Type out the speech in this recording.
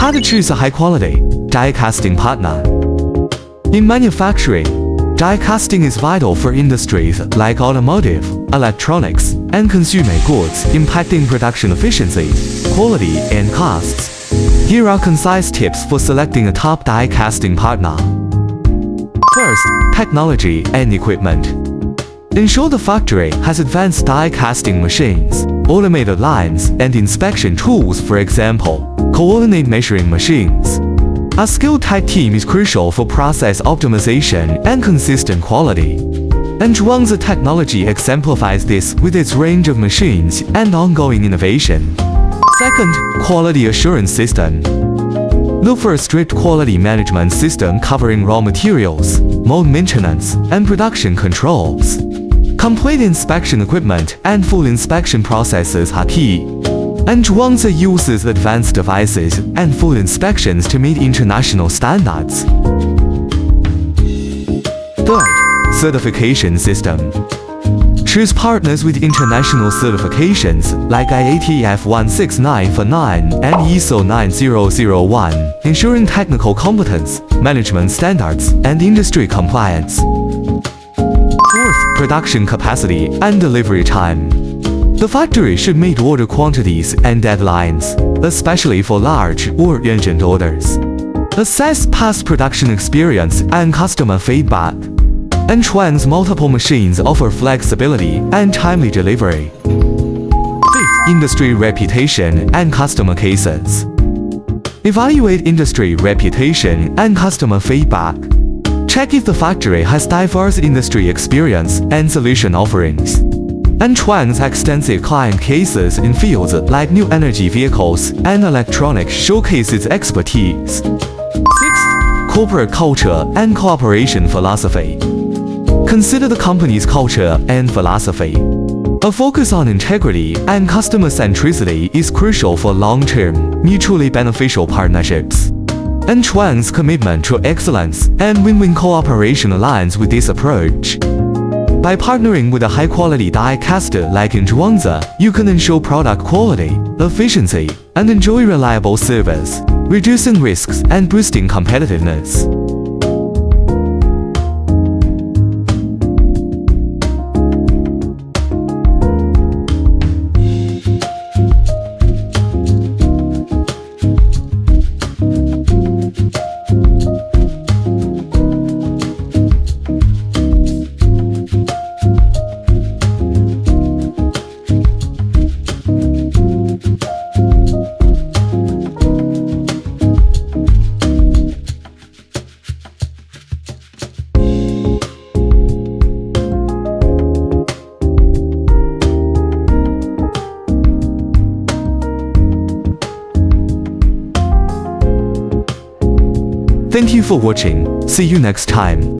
How to choose a high-quality die casting partner. In manufacturing, die casting is vital for industries like automotive, electronics, and consumer goods, impacting production efficiency, quality, and costs. Here are concise tips for selecting a top die casting partner. First, technology and equipment. Ensure the factory has advanced die casting machines, automated lines, and inspection tools, for example, coordinate measuring machines. A skilled tight team is crucial for process optimization and consistent quality. And Zhuangzi technology exemplifies this with its range of machines and ongoing innovation. Second, quality assurance system. Look for a strict quality management system covering raw materials, mold maintenance, and production controls. Complete inspection equipment and full inspection processes are key. And Zhuangzi uses advanced devices and full inspections to meet international standards. Third, certification system. Choose partners with international certifications like IATF 16949 and ISO 9001, ensuring technical competence, management standards, and industry compliance. Fourth, production capacity and delivery time. The factory should meet order quantities and deadlines, especially for large or urgent orders. Assess past production experience and customer feedback. And Zhuangzi's multiple machines offer flexibility and timely delivery. Fifth, industry reputation and customer cases. Evaluate industry reputation and customer feedback. Check if the factory has diverse industry experience and solution offerings. And Zhuangzi's extensive client cases in fields like new energy vehicles and electronics showcase its expertise. Sixth, corporate culture and cooperation philosophy. Consider the company's culture and philosophy. A focus on integrity and customer centricity is crucial for long-term, mutually beneficial partnerships. And Zhuangzi's commitment to excellence and win-win cooperation aligns with this approach. By partnering with a high-quality die caster like in Zhuangzi, you can ensure product quality, efficiency, and enjoy reliable service, reducing risks and boosting competitiveness. Thank you for watching. See you next time.